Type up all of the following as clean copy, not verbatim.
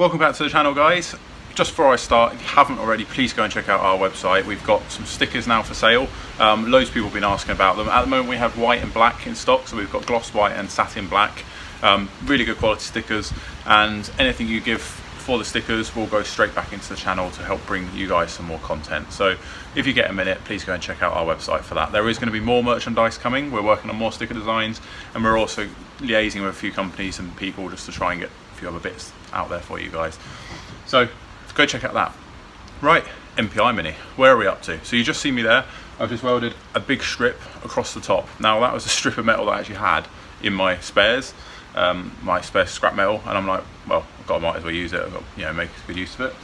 Welcome back to the channel, guys. Just before I start, if you haven't already, please go and check out our website. We've got some stickers now for sale. Loads of people have been asking about them. At the moment we have white and black in stock, so we've got gloss white and satin black. Really good quality stickers, and anything you give for the stickers will go straight back into the channel to help bring you guys some more content. So if you get a minute, please go and check out our website for that. There is going to be more merchandise coming. We're working on more sticker designs, and we're also liaising with a few companies and people just to try and get a few other bits out there for you guys. So go check out that. Right, MPI Mini, where are we up to? So you just see me there. I've just welded a big strip across the top. Now that was a strip of metal that I actually had in my spares, scrap metal, and I'm like, well, might as well use it. I've got, make good use of it.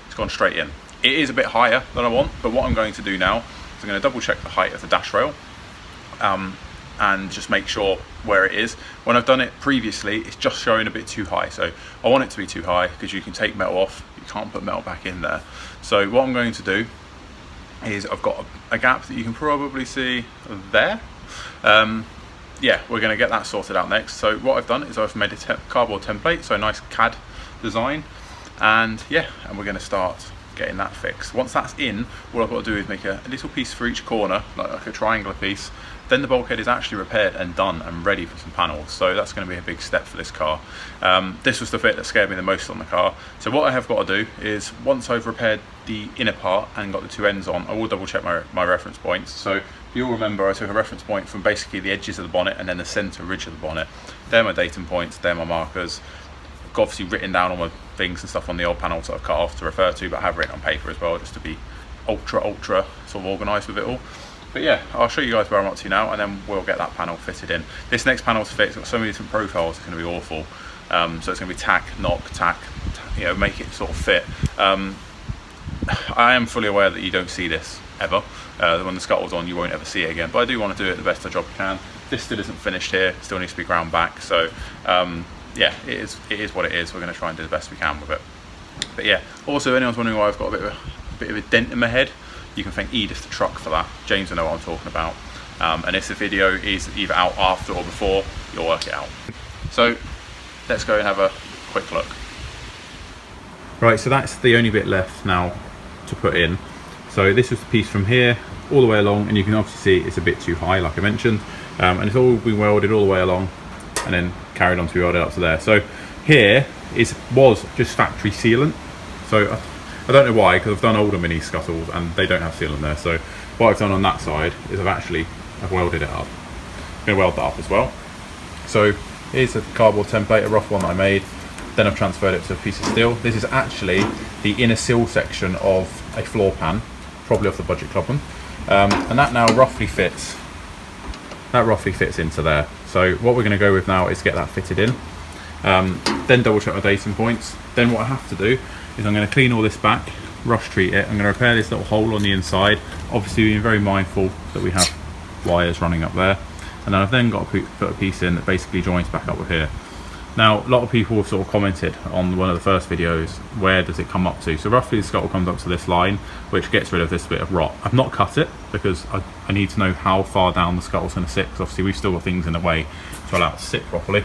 It's gone straight in. It is a bit higher than I want, but what I'm going to do now is I'm going to double check the height of the dash rail, and just make sure where it is. When I've done it previously, it's just showing a bit too high, so I want it to be too high because you can take metal off, you can't put metal back in there. So what I'm going to do is I've got a gap that you can probably see there. Yeah, we're going to get that sorted out next. So what I've done is I've made a cardboard template, so a nice CAD design, and yeah, and we're going to start getting that fixed. Once that's in, what I've got to do is make a little piece for each corner, like a triangular piece. Then the bulkhead is actually repaired and done and ready for some panels, so that's going to be a big step for this car. This was the bit that scared me the most on the car. So what I have got to do is, once I've repaired the inner part and got the two ends on, I will double check my reference points. So you'll remember I took a reference point from basically the edges of the bonnet and then the centre ridge of the bonnet. They're my datum points, they're my markers. I've obviously written down all my things and stuff on the old panels that I've cut off to refer to, but I have written on paper as well, just to be ultra sort of organised with it all. But yeah, I'll show you guys where I'm up to now, and then we'll get that panel fitted in. This next panel to fit, it's got so many different profiles, it's going to be awful. So it's going to be tack, knock, tack, make it sort of fit. I am fully aware that you don't see this ever. When the scuttle's on, you won't ever see it again, but I do want to do it the best job I can. This still isn't finished here, still needs to be ground back, so yeah, it is what it is. We're going to try and do the best we can with it. But yeah, also if anyone's wondering why I've got a bit of a dent in my head, you can thank Edith the truck for that. James will know what I'm talking about. And if the video is either out after or before, you'll work it out. So let's go and have a quick look. Right, so that's the only bit left now to put in. So this was the piece from here all the way along, and you can obviously see it's a bit too high, like I mentioned. And it's all been welded all the way along and then carried on to be welded up to there. So here was just factory sealant. So I don't know why, because I've done older mini scuttles and they don't have sealant there. So what I've done on that side is I've welded it up. I'm going to weld that up as well. So here's a cardboard template, a rough one that I made. Then I've transferred it to a piece of steel. This is actually the inner sill section of a floor pan, probably off the Budget Club one. And that now roughly fits into there. So what we're going to go with now is get that fitted in. Then double check my datum points. Then what I have to do is I'm going to clean all this back, rush treat it. I'm going to repair this little hole on the inside, obviously being very mindful that we have wires running up there. And then I've then got to put a piece in that basically joins back up with here. Now a lot of people have sort of commented on one of the first videos, where does it come up to? So roughly the scuttle comes up to this line, which gets rid of this bit of rot. I've not cut it because I need to know how far down the scuttle's going to sit, because obviously we've still got things in the way to allow it to sit properly.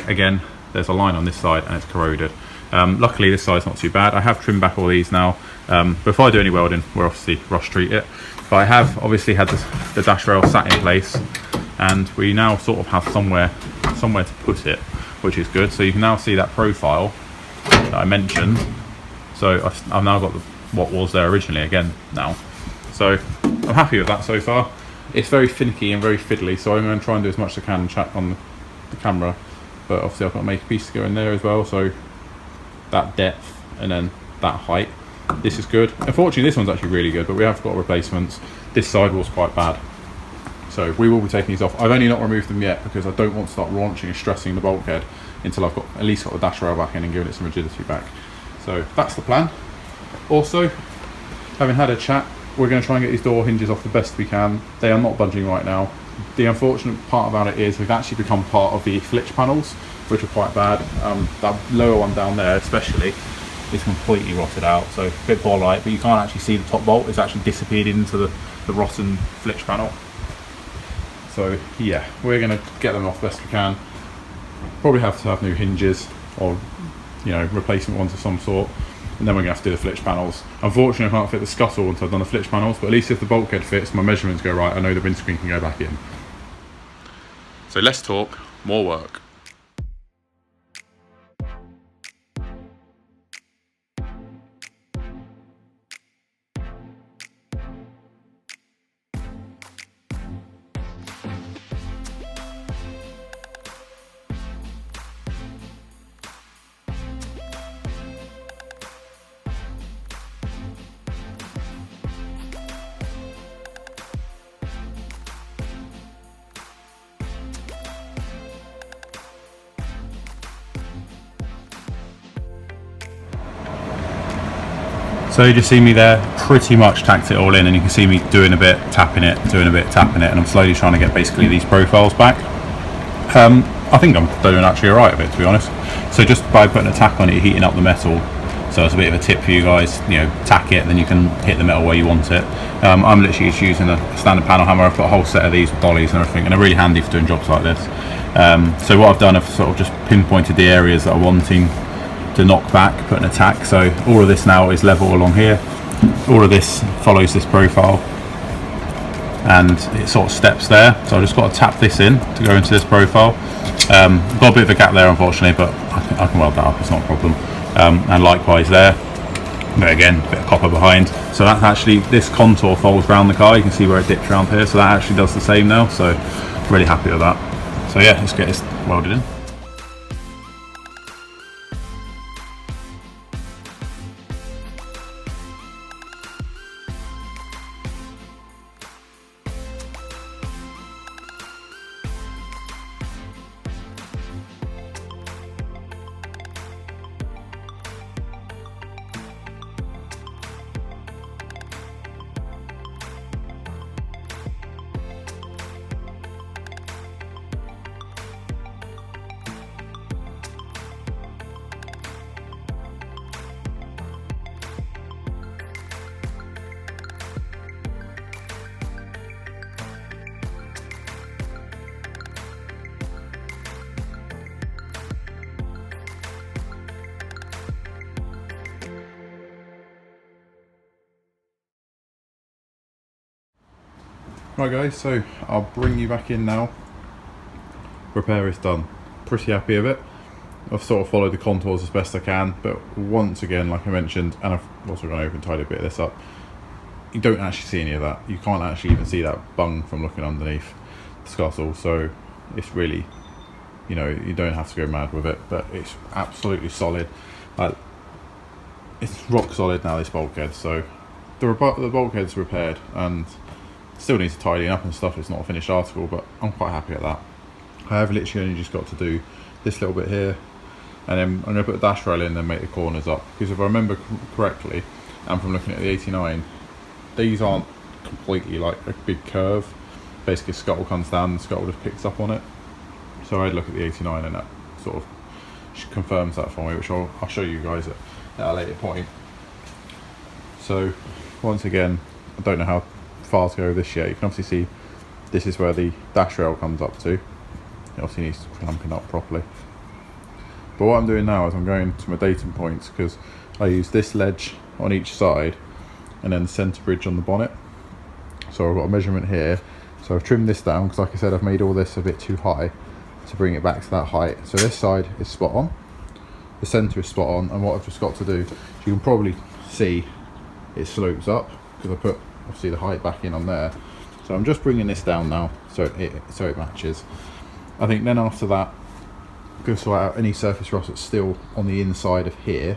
Again, there's a line on this side and it's corroded. Luckily this side's not too bad. I have trimmed back all these now. Before I do any welding, we'll obviously rush treat it. But I have obviously had the dash rail sat in place, and we now sort of have somewhere to put it, which is good. So you can now see that profile that I mentioned. So I've now got what was there originally again now. So I'm happy with that so far. It's very finicky and very fiddly, so I'm going to try and do as much as I can chat on the camera. But obviously I've got to make a piece to go in there as well, so that depth and then that height. This is good. Unfortunately this one's actually really good, but we have got replacements. This side was quite bad, so we will be taking these off. I've only not removed them yet because I don't want to start launching and stressing the bulkhead until I've got at least got the dash rail back in and given it some rigidity back. So that's the plan. Also, having had a chat, we're going to try and get these door hinges off the best we can. They are not budging right now. The unfortunate part about it is we've actually become part of the flitch panels, which are quite bad. That lower one down there especially is completely rotted out, so a bit bolite, but you can't actually see the top bolt. It's actually disappeared into the rotten flitch panel. So yeah, we're going to get them off best we can. Probably have to have new hinges or you know, replacement ones of some sort. And then we're going to have to do the flitch panels. Unfortunately, I can't fit the scuttle until I've done the flitch panels, but at least if the bulkhead fits, my measurements go right, I know the windscreen can go back in. So less talk, more work. So you just see me there, pretty much tacked it all in, and you can see me doing a bit, tapping it, doing a bit, tapping it, and I'm slowly trying to get basically these profiles back. I think I'm doing actually alright with it, to be honest. So just by putting a tack on it, you're heating up the metal. So it's a bit of a tip for you guys, you know, tack it, then you can hit the metal where you want it. I'm literally just using a standard panel hammer. I've got a whole set of these with dollies and everything, and they're really handy for doing jobs like this. So what I've done, I've sort of just pinpointed the areas that I'm wanting to knock back, put an attack. So all of this now is level along here. All of this follows this profile, and it sort of steps there. So I just got to tap this in to go into this profile. Got a bit of a gap there, unfortunately, but I can weld that up. It's not a problem. And likewise there. But again, a bit of copper behind. So that's actually, this contour folds around the car. You can see where it dips around here. So that actually does the same now. So really happy with that. So yeah, let's get this welded in. Right guys, so I'll bring you back in now. Repair is done. Pretty happy with it. I've sort of followed the contours as best I can, but once again, like I mentioned, and I've also gone over and tidied a bit of this up, you don't actually see any of that. You can't actually even see that bung from looking underneath the scuttle, so it's really, you know, you don't have to go mad with it, but it's absolutely solid. It's rock solid now, this bulkhead. So the bulkhead's repaired, and still needs to tidying up and stuff. It's not a finished article, but I'm quite happy at that. I have literally only just got to do this little bit here, and then I'm going to put a dash rail in and make the corners up, because if I remember correctly, and from looking at the 89, these aren't completely like a big curve. Basically the scuttle comes down, the scuttle just picks up on it. So I had a look at the 89 and that sort of confirms that for me, which I'll show you guys at a later point. So once again, I don't know how far to go with this yet. You can obviously see this is where the dash rail comes up to. It obviously needs clamping up properly. But what I'm doing now is I'm going to my datum points, because I use this ledge on each side and then the centre bridge on the bonnet. So I've got a measurement here. So I've trimmed this down, because like I said, I've made all this a bit too high to bring it back to that height. So this side is spot on, the centre is spot on, and what I've just got to do, you can probably see it slopes up, because I put obviously the height back in on there. So I'm just bringing this down now so it matches. I think then after that, I'm going to sort out any surface rust that's still on the inside of here.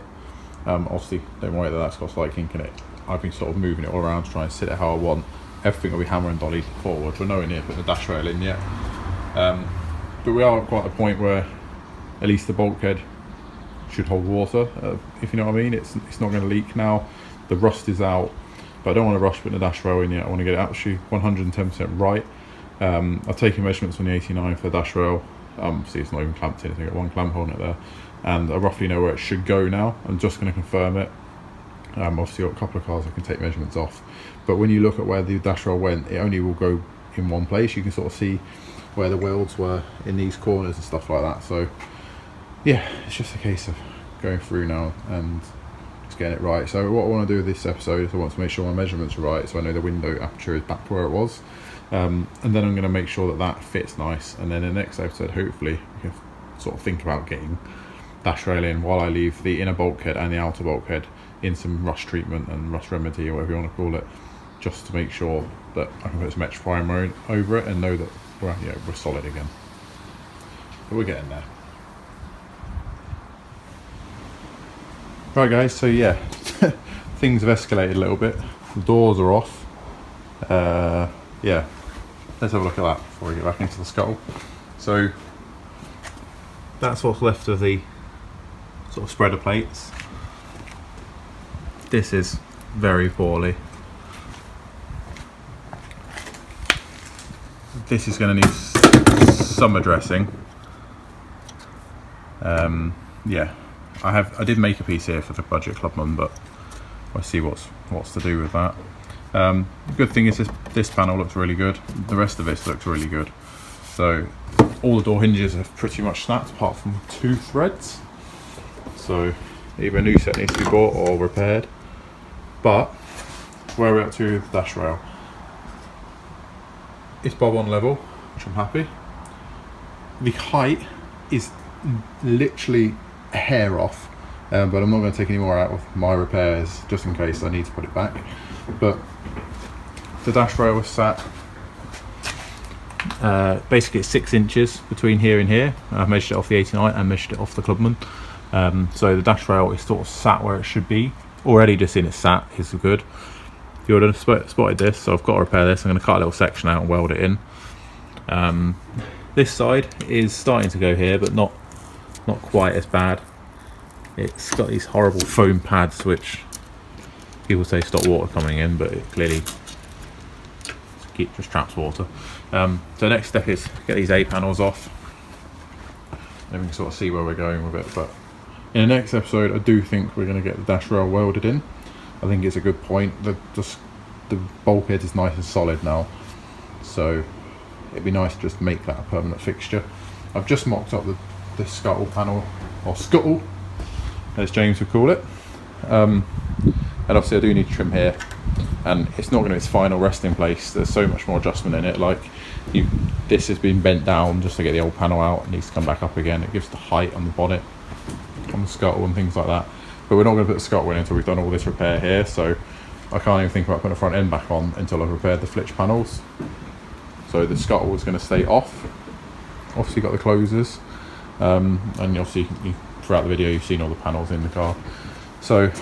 Obviously don't worry that that's got slight kink in it. I've been sort of moving it all around to try and sit it how I want. Everything will be hammer and dolly forward. We're nowhere near putting the dash rail in yet. But we are at quite a point where at least the bulkhead should hold water, if you know what I mean. It's not going to leak now. The rust is out, but I don't want to rush putting the dash rail in yet. I want to get it actually 110% right. I've taken measurements on the 89 for the dash rail. See, it's not even clamped in. I've got one clamp on it there, and I roughly know where it should go now. I'm just going to confirm it. Obviously got a couple of cars I can take measurements off, but when you look at where the dash rail went, it only will go in one place. You can sort of see where the welds were in these corners and stuff like that. So yeah, it's just a case of going through now and just getting it right. So what I want to do with this episode is I want to make sure my measurements are right, so I know the window aperture is back to where it was, and then I'm going to make sure that that fits nice, and then in the next episode hopefully we can sort of think about getting dash rail in while I leave the inner bulkhead and the outer bulkhead in some rust treatment and rust remedy or whatever you want to call it, just to make sure that I can put some extra primer over it and know that we're solid again. But we're getting there. Right guys, so yeah, things have escalated a little bit. The doors are off. Yeah, let's have a look at that before we get back into the scuttle. So that's what's left of the sort of spreader plates. This is very poorly. This is going to need some addressing. Yeah, I did make a piece here for the budget clubman, but I see what's to do with that. The good thing is this panel looks really good. The rest of this looks really good. So all the door hinges are pretty much snapped apart from 2 threads. So either a new set needs to be bought or repaired. But where we're up to with the dash rail, it's bob on level, which I'm happy. The height is literally a hair off, but I'm not going to take any more out of my repairs just in case I need to put it back. But the dash rail is sat basically it's 6 inches between here and here. I've measured it off the 89 and measured it off the clubman. So the dash rail is sort of sat where it should be. Already just in its sat is good. You would have spotted this, so I've got to repair this. I'm going to cut a little section out and weld it in. This side is starting to go here, but not quite as bad. It's got these horrible foam pads which people say stop water coming in, but it clearly just traps water. So the next step is get these A panels off, then we can sort of see where we're going with it. But in the next episode I do think we're going to get the dash rail welded in. I think it's a good point. The bulkhead is nice and solid now, so it'd be nice to just make that a permanent fixture. I've just mocked up the scuttle panel, or scuttle as James would call it, and obviously I do need to trim here, and it's not going to be its final resting place. There's so much more adjustment in it. Like this has been bent down just to get the old panel out. It needs to come back up again. It gives the height on the bonnet, on the scuttle and things like that. But we're not going to put the scuttle in until we've done all this repair here, so I can't even think about putting the front end back on until I've repaired the flitch panels. So the scuttle is going to stay off. Obviously got the closers, and obviously throughout the video you've seen all the panels in the car. So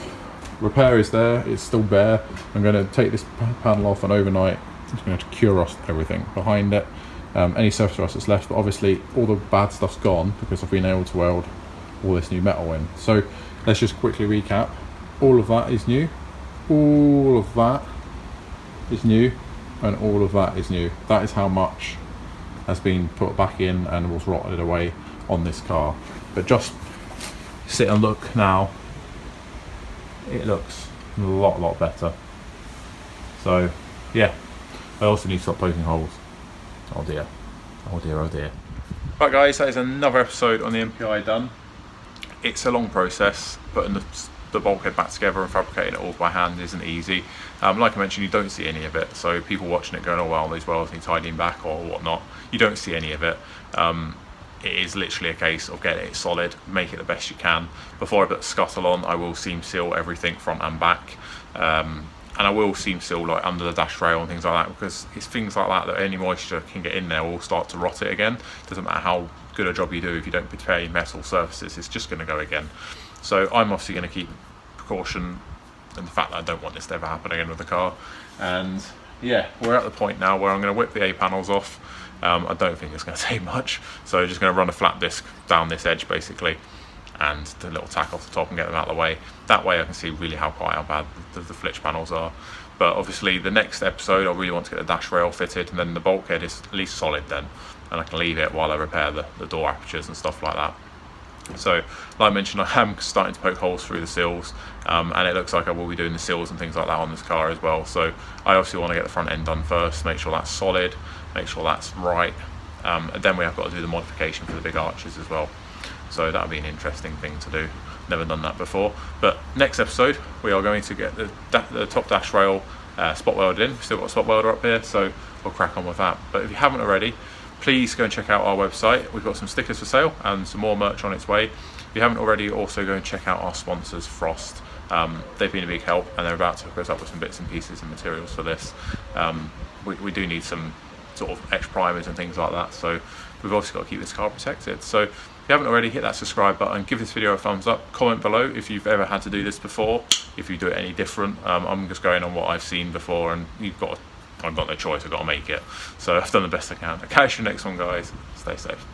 repair is there, it's still bare. I'm going to take this panel off, and overnight I'm going to cure rust everything behind it. Any surface rust that's left, but obviously all the bad stuff's gone because I've been able to weld all this new metal in. So let's just quickly recap. All of that is new, all of that is new, and all of that is new. That is how much has been put back in and was rotted away on this car. But just sit and look now, it looks a lot better. So yeah, I also need to stop poking holes. Oh dear, oh dear, oh dear. Right guys, that is another episode on the MPI done. It's a long process, putting the bulkhead back together and fabricating it all by hand isn't easy. Like I mentioned, you don't see any of it, so people watching it going, oh well, these welds need tidying back or whatnot, you don't see any of it. It is literally a case of getting it solid, make it the best you can. Before I put the scuttle on, I will seam seal everything front and back, and I will seam seal like under the dash rail and things like that, because it's things like that any moisture can get in there will start to rot it again. Doesn't matter how good a job you do, if you don't prepare metal surfaces, it's just going to go again. So I'm obviously going to keep precaution and the fact that I don't want this to ever happen again with the car. And yeah, we're at the point now where I'm going to whip the A panels off. I don't think it's going to take much, so just going to run a flat disc down this edge basically, and the little tack off the top and get them out of the way. That way I can see really how bad the flitch panels are. But obviously the next episode I really want to get the dash rail fitted, and then the bulkhead is at least solid then, and I can leave it while I repair the door apertures and stuff like that. So like I mentioned, I am starting to poke holes through the seals, and it looks like I will be doing the seals and things like that on this car as well. So I obviously want to get the front end done first, make sure that's solid, make sure that's right, and then we have got to do the modification for the big arches as well. So that'll be an interesting thing to do. Never done that before. But next episode we are going to get the top dash rail spot welded in. We've still got a spot welder up here, so we'll crack on with that. But if you haven't already, please go and check out our website. We've got some stickers for sale and some more merch on its way. If you haven't already, also go and check out our sponsors, Frost. They've been a big help, and they're about to hook us up with some bits and pieces and materials for this. We do need some sort of etch primers and things like that, so we've obviously got to keep this car protected. So if you haven't already, hit that subscribe button, give this video a thumbs up, comment below if you've ever had to do this before, if you do it any different. I'm just going on what I've seen before, and I've got no choice, I've got to make it. So I've done the best I can. I'll catch you next one, guys. Stay safe.